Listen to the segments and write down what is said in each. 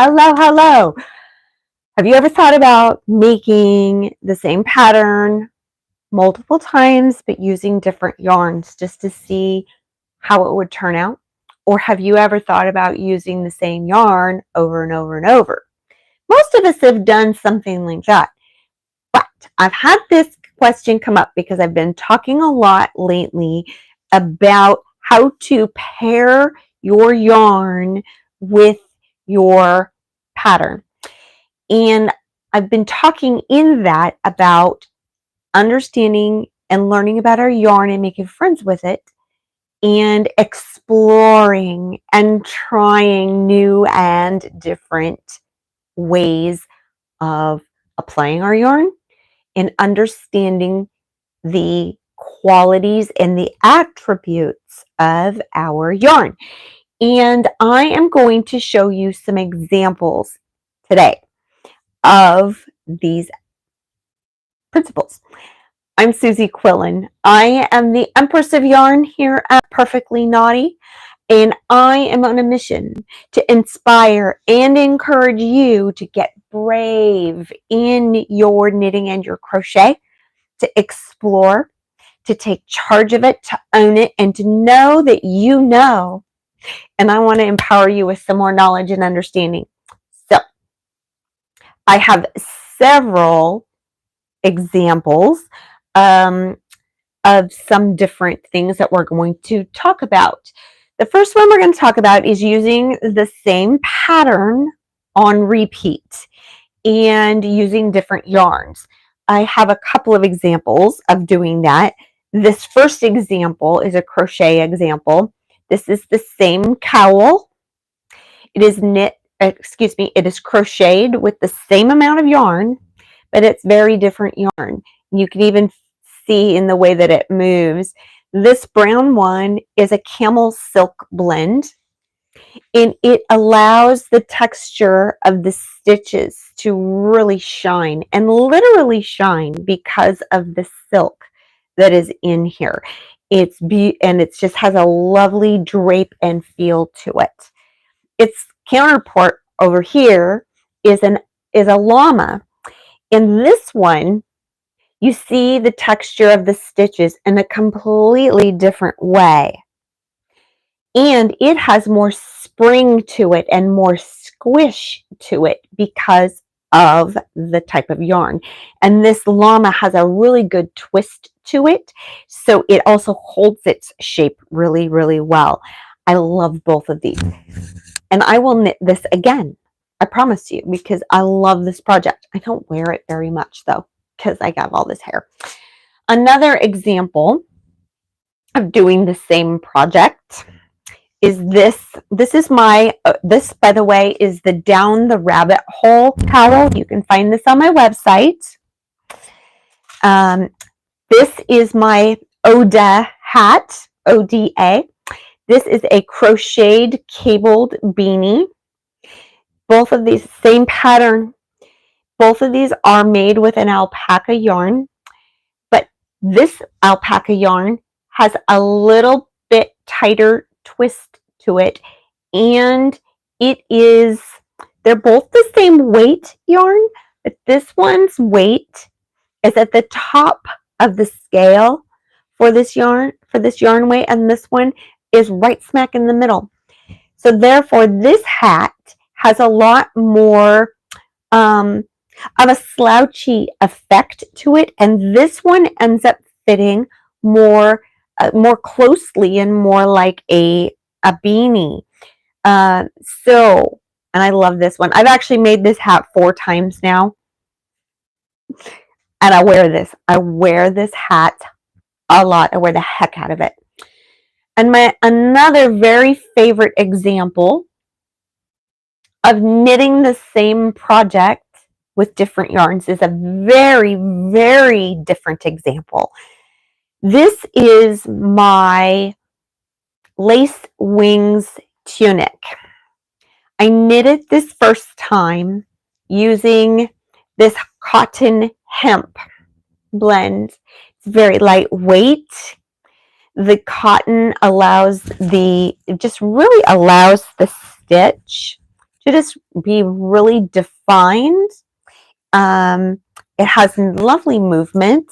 Hello, hello. Have you ever thought about making the same pattern multiple times but using different yarns just to see how it would turn out? Or have you ever thought about using the same yarn over and over and over? Most of us have done something like that. But I've had this question come up because I've been talking a lot lately about how to pair your yarn with your pattern. And I've been talking in that about understanding and learning about our yarn and making friends with it, and exploring and trying new and different ways of applying our yarn and understanding the qualities and the attributes of our yarn. And I am going to show you some examples today of these principles. I'm Suzi Quillen. I am the Empress of Yarn here at Perfectly Knotty, and I am on a mission to inspire and encourage you to get brave in your knitting and your crochet, to explore, to take charge of it, to own it, and to know that you know. And I want to empower you with some more knowledge and understanding. So I have several examples of some different things that we're going to talk about. The first one we're going to talk about is using the same pattern on repeat and using different yarns. I have a couple of examples of doing that. This first example is a crochet example. This is the same cowl. It is it is crocheted with the same amount of yarn, but it's very different yarn. You can even see in the way that it moves. This brown one is a Camel silk blend, and it allows the texture of the stitches to really shine, and literally shine, because of the silk that is in here. And it just has a lovely drape and feel to it. Its counterpart over here is a llama. In this one, you see the texture of the stitches in a completely different way. And it has more spring to it and more squish to it because of the type of yarn. And this llama has a really good twist to it, so it also holds its shape really, really well. I love both of these. And I will knit this again, I promise you, because I love this project. I don't wear it very much though, because I have all this hair. Another example of doing the same project is this. This is my, this, by the way, is the Down the Rabbit Hole cowl. You can find this on my website. This is my Oda hat, ODA. This is a crocheted cabled beanie. Both of these, same pattern. Both of these are made with an alpaca yarn, but this alpaca yarn has a little bit tighter twist to it, and they're both the same weight yarn, but this one's weight is at the top of the scale for this yarn weight, and this one is right smack in the middle. So therefore, this hat has a lot more of a slouchy effect to it, and this one ends up fitting more closely and more like a beanie. And I love this one. I've actually made this hat 4 times now, and I wear this. I wear this hat a lot. I wear the heck out of it. And another very favorite example of knitting the same project with different yarns is a very, very different example. This is my lace wings tunic. I knitted this first time using this cotton hemp blend. It's very lightweight. The cotton just really allows the stitch to just be really defined. It has lovely movement.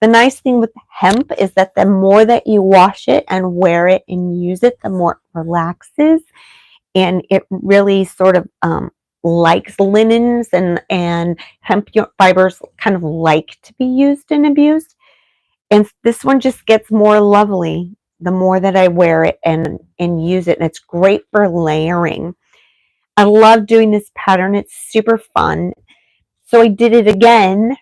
The nice thing with hemp is that the more that you wash it and wear it and use it, the more it relaxes, and it really sort of likes linens, and hemp fibers kind of like to be used and abused. And this one just gets more lovely the more that I wear it and use it, and it's great for layering. I love doing this pattern. It's super fun. So I did it again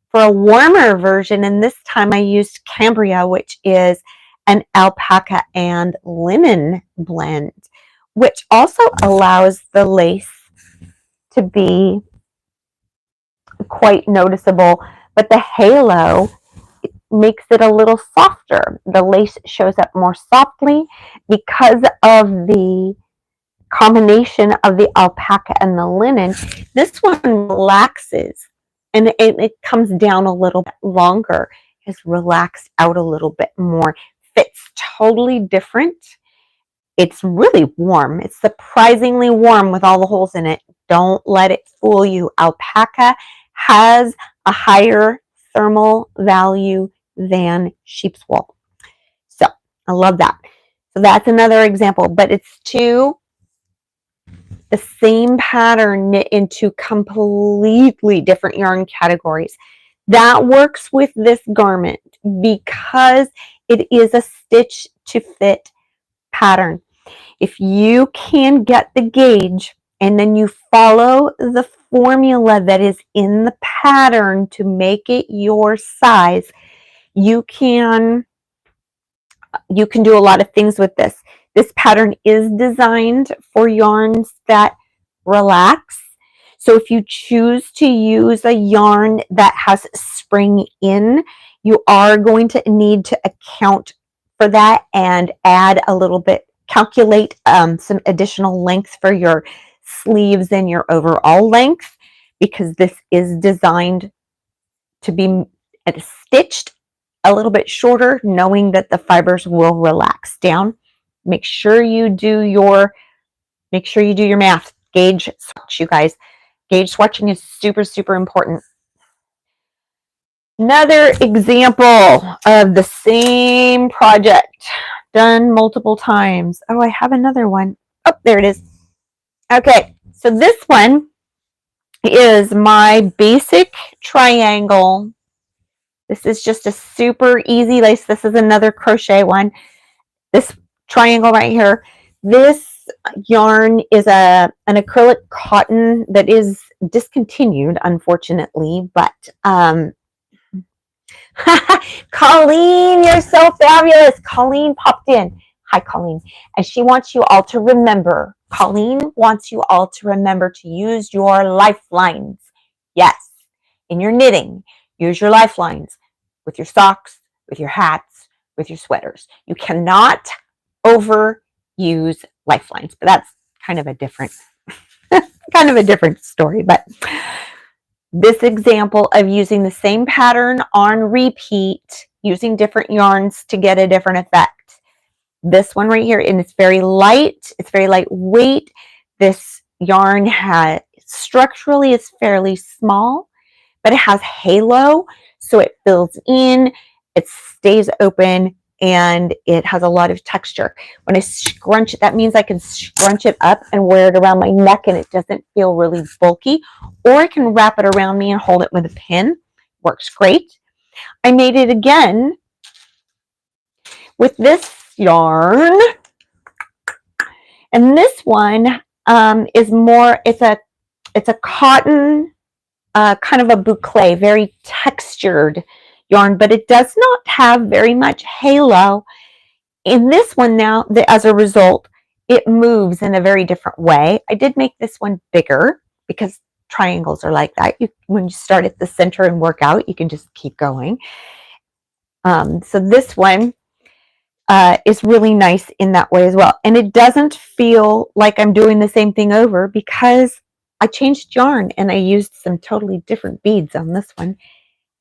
for a warmer version, and this time I used Cambria, which is an alpaca and linen blend, which also allows the lace to be quite noticeable, but the halo makes it a little softer. The lace shows up more softly because of the combination of the alpaca and the linen. This one relaxes, and it comes down a little bit longer. It's relaxed out a little bit more. Fits totally different. It's really warm. It's surprisingly warm with all the holes in it. Don't let it fool you. Alpaca has a higher thermal value than sheep's wool. So I love that. So that's another example, but it's the same pattern knit into completely different yarn categories. That works with this garment because it is a stitch to fit pattern. If you can get the gauge and then you follow the formula that is in the pattern to make it your size, you can do a lot of things with this. This pattern is designed for yarns that relax. So if you choose to use a yarn that has spring in, you are going to need to account for that and add a little bit, calculate some additional length for your sleeves and your overall length, because this is designed to be stitched a little bit shorter, knowing that the fibers will relax down. Make sure you do your math. Gauge swatch, you guys. Gauge swatching is super, super important. Another example of the same project done multiple times. Oh, I have another one. Oh, there it is. Okay, so this one is my basic triangle. This is just a super easy lace. This is another crochet one. This triangle right here. This yarn is an acrylic cotton that is discontinued, unfortunately, but Colleen, you're so fabulous. Colleen popped in. Hi, Colleen. And she wants you all to remember. Colleen wants you all to remember to use your lifelines. Yes, in your knitting, use your lifelines with your socks, with your hats, with your sweaters. You cannot overuse lifelines, but that's kind of a different story. But this example of using the same pattern on repeat, using different yarns to get a different effect. This one right here, and it's very light, it's very lightweight. This yarn structurally is fairly small, but it has halo, so it fills in, it stays open, and it has a lot of texture. When I scrunch it, that means I can scrunch it up and wear it around my neck and it doesn't feel really bulky, or I can wrap it around me and hold it with a pin. Works great. I made it again with this yarn, and this one is more, it's a cotton, kind of a boucle, very textured yarn, but it does not have very much halo. In this one now, as a result, it moves in a very different way. I did make this one bigger because triangles are like that. When you start at the center and work out, you can just keep going. So this one is really nice in that way as well. And it doesn't feel like I'm doing the same thing over because I changed yarn and I used some totally different beads on this one.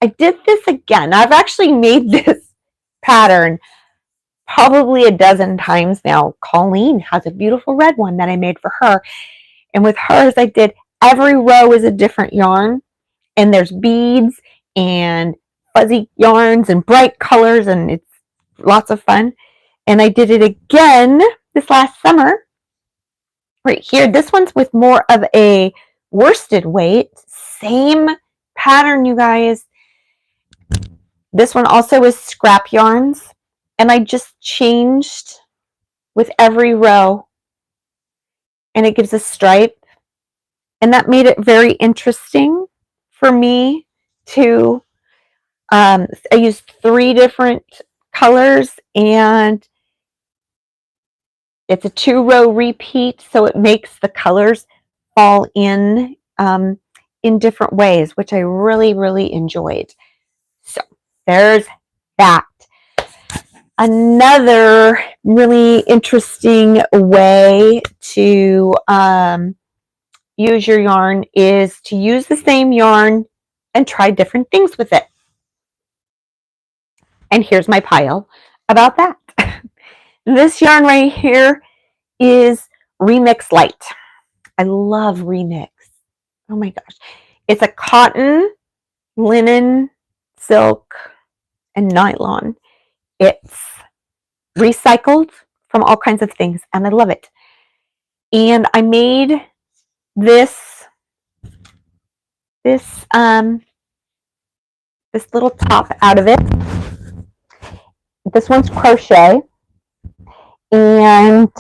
I did this again. I've actually made this pattern probably a dozen times now. Colleen has a beautiful red one that I made for her. And with hers, I did every row is a different yarn, and there's beads and fuzzy yarns and bright colors, and it's lots of fun. And I did it again this last summer right here. This one's with more of a worsted weight, same pattern, you guys. This one also is scrap yarns, and I just changed with every row, and it gives a stripe, and that made it very interesting for me to I used 3 different colors, and it's a 2-row repeat, so it makes the colors fall in different ways, which I really, really enjoyed. So there's that. Another really interesting way to use your yarn is to use the same yarn and try different things with it. And here's my pile about that. This yarn right here is Remix Light. I love Remix. Oh my gosh. It's a cotton, linen, silk, and nylon. It's recycled from all kinds of things, and I love it. And I made this little top out of it. This one's crochet, and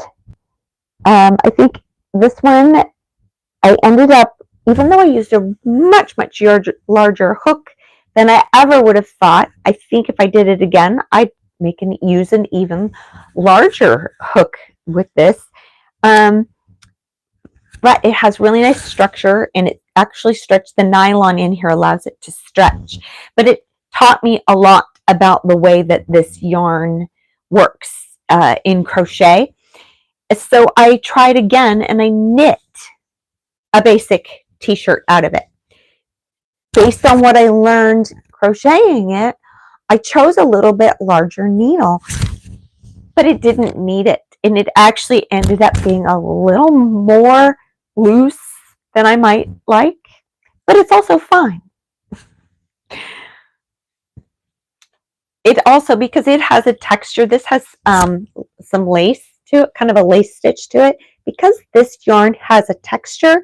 I think this one I ended up, even though I used a much larger hook than I ever would have thought, I think if I did it again, I'd use an even larger hook with this. But it has really nice structure, and it actually stretched the nylon in here, allows it to stretch. But it taught me a lot about the way that this yarn works in crochet. So I tried again, and I knit a basic t-shirt out of it. Based on what I learned crocheting it, I chose a little bit larger needle, but it didn't need it. And it actually ended up being a little more loose than I might like, but it's also fine. It also, because it has a texture, this has some lace to it, kind of a lace stitch to it. Because this yarn has a texture,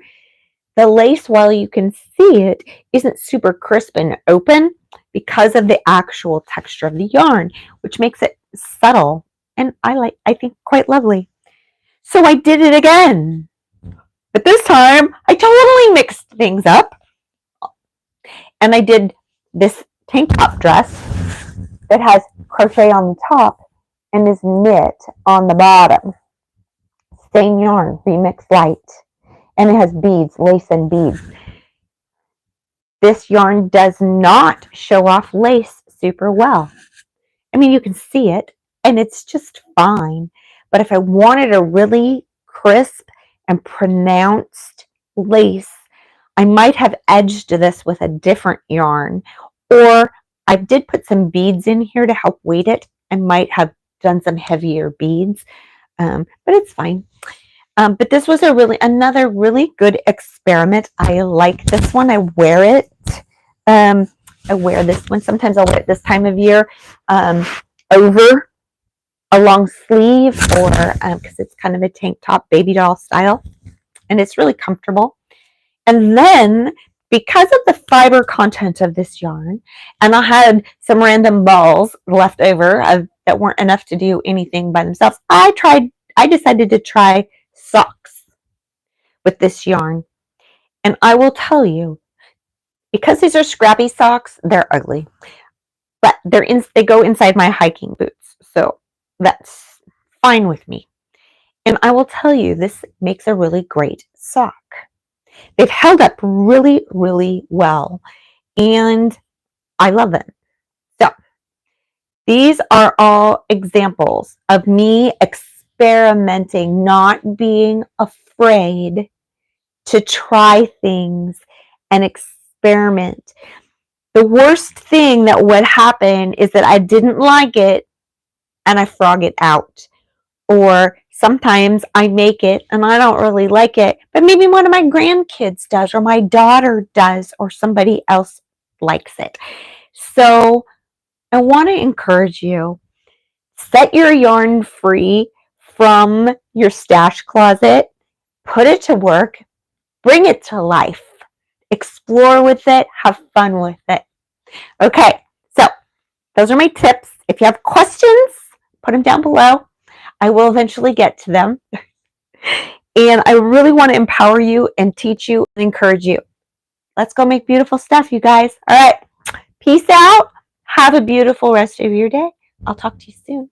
the lace, while you can see it, isn't super crisp and open because of the actual texture of the yarn, which makes it subtle and I think quite lovely. So I did it again, but this time I totally mixed things up, and I did this tank top dress that has crochet on the top and is knit on the bottom. Same yarn, Remix Light, and it has beads, lace and beads. This yarn does not show off lace super well. I mean, you can see it, and it's just fine. But if I wanted a really crisp and pronounced lace, I might have edged this with a different yarn, or I did put some beads in here to help weight it. I might have done some heavier beads, but it's fine. But this was another really good experiment. I like this one. I wear it. I wear this one. Sometimes I'll wear it this time of year over a long sleeve, or because it's kind of a tank top, baby doll style, and it's really comfortable. And then, because of the fiber content of this yarn, and I had some random balls left over that weren't enough to do anything by themselves, I decided to try socks with this yarn. And I will tell you, because these are scrappy socks, they're ugly, but they go inside my hiking boots, so that's fine with me. And I will tell you, this makes a really great sock. They've held up really, really well, and I love them. So these are all examples of me experimenting, not being afraid to try things and experiment. The worst thing that would happen is that I didn't like it and I frog it out, or Sometimes I make it and I don't really like it, but maybe one of my grandkids does, or my daughter does, or somebody else likes it. So I want to encourage you, set your yarn free from your stash closet, put it to work, bring it to life, explore with it, have fun with it. Okay, so those are my tips. If you have questions, put them down below. I will eventually get to them. And I really want to empower you and teach you and encourage you. Let's go make beautiful stuff, you guys. All right, peace out. Have a beautiful rest of your day. I'll talk to you soon.